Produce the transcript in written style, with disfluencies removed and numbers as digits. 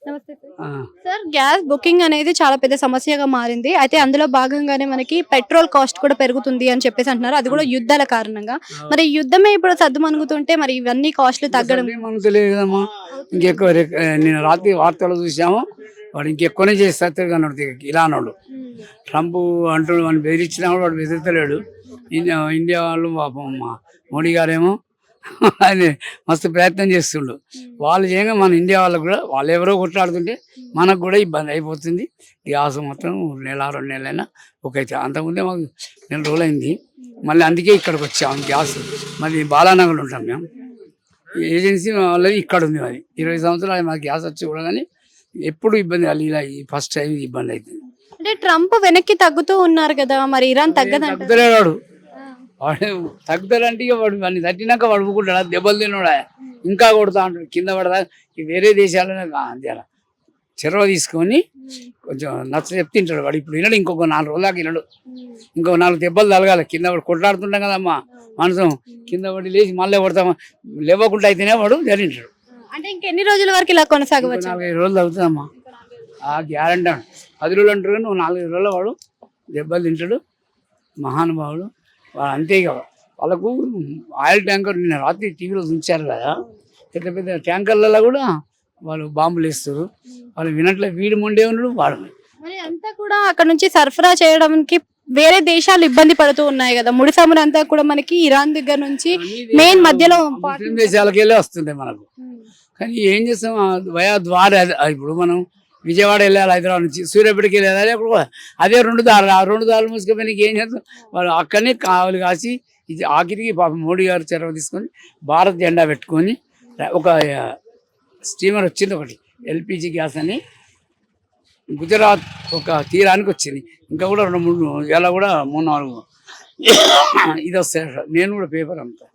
నమస్తే sir. Gas booking అనేది చాలా పెద్ద సమస్యగా మారింది. అయితే అందులో భాగంగానే మనకి పెట్రోల్ కాస్ట్ కూడా పెరుగుతుంది అని చెప్పేసి అంటున్నారు. అది కూడా యుద్ధాల కారణంగా. మరి యుద్ధమే ఇప్పుడు సద్దుమణుగుతుంటే మరి ఇవన్నీ కాస్ట్లు తగ్గడం మనకు తెలియదు కదమ్మా. ఇంకెక్కువ నేను రాత్రి వార్తలు చూసాము, వాడు ఇంకెక్కువనే చేస్తే అన్నాడు. ఇలా అన్నాడు ట్రంప్ అంటూ వాడిని బెదిరించినా కూడా వాడు బెదిరితలేడు. ఇండియా వాళ్ళు పాపం మోడీ గారేమో అది మస్తు ప్రయత్నం చేస్తుండు. వాళ్ళు చేయగా మన ఇండియా వాళ్ళకు కూడా వాళ్ళు ఎవరో కొట్లాడుతుంటే మనకు కూడా ఇబ్బంది అయిపోతుంది. గ్యాస్ మొత్తం నెల 2 నెలలైనా ఒకైతే అంతకుముందే మాకు 2 రోజులు అయింది. మళ్ళీ అందుకే ఇక్కడికి వచ్చాము. గ్యాస్ మళ్ళీ బాలానగర్లో ఉంటాం మేము. ఏజెన్సీ వాళ్ళది ఇక్కడ ఉంది. మరి 20 సంవత్సరాలు మాకు గ్యాస్ వచ్చి కూడా కానీ ఎప్పుడు ఇబ్బంది కాదు. ఇలా ఈ ఫస్ట్ టైం ఇబ్బంది అవుతుంది. అంటే ట్రంప్ వెనక్కి తగ్గుతూ ఉన్నారు కదా, మరి ఇరాన్ తగ్గదంట. తగ్గుతలేడు వాడు తగ్గుతాడంటే ఇక వాడు వాడిని తట్టినాక వాడు ఊరుకుంటాడు. దెబ్బలు తిన్నాడు, ఇంకా కొడతా ఉంటాడు. కింద పడదా వేరే దేశాలనే అంతే అలా చెరవ తీసుకొని కొంచెం నచ్చ చెప్తింటాడు వాడు. ఇప్పుడు వినడు, ఇంకొక 4 రోజుల దాకా వినడు. ఇంకో 4 దెబ్బలు తలగాలి. కింద వాడు కొట్లాడుతుంటాం కదమ్మా మనసు, కింద పడి లేచి మళ్ళీ కొడతామా, లేవకుండా అయితేనే వాడు జరిగింటాడు. అంటే ఇంకెన్ని రోజుల వరకు ఇలా కొనసాగవచ్చు? 4-5 రోజులు తగ్గుతుందమ్మా. గ్యారంటీ 10 రోజులు అంటారు, నువ్వు 4-5 రోజుల్లో వాడు దెబ్బలు తింటాడు. మహానుభావుడు వాడు. అంతే ఇక వాళ్ళకు ఆయిల్ ట్యాంకర్ నిన్న రాత్రి టీవీలో ఉంచారు కదా, పెద్ద పెద్ద ట్యాంకర్లలో కూడా వాళ్ళు బాంబులు వేస్తారు. వాళ్ళు వినట్లే, వీడు మొండే ఉన్నాడు వాడు. మరి అంతా కూడా అక్కడ నుంచి సరఫరా చేయడానికి వేరే దేశాలు ఇబ్బంది పడుతూ ఉన్నాయి కదా. ముడి సముద్రం అంతా కూడా మనకి ఇరాన్ దగ్గర నుంచి మెయిన్ మధ్యలో ముస్లిం దేశాలకు వెళ్ళి వస్తుంటాయి మనకు. కానీ ఏం చేస్తాం, వయా ద్వారా ఇప్పుడు మనం విజయవాడ వెళ్ళాలి, హైదరాబాద్ నుంచి సూర్యాపేటకి వెళ్ళాలి, అప్పుడు అదే 2 దారులు. ఆ 2 దారులు మూసుకుపోయి ఏం చేస్తాం, వాళ్ళు అక్కడనే కావలి కాసి ఇది ఆఖరికి పాప మోడీ గారు చొరవ తీసుకొని భారత్ జెండా పెట్టుకొని ఒక స్టీమర్ వచ్చింది ఒకటి, ఎల్పిజి గ్యాస్ అని, గుజరాత్ ఒక తీరానికి వచ్చింది. ఇంకా కూడా 2-3 ఇలా కూడా 3-4 ఇది వస్తాయి. నేను కూడా పేపర్ అమ్ముతాను.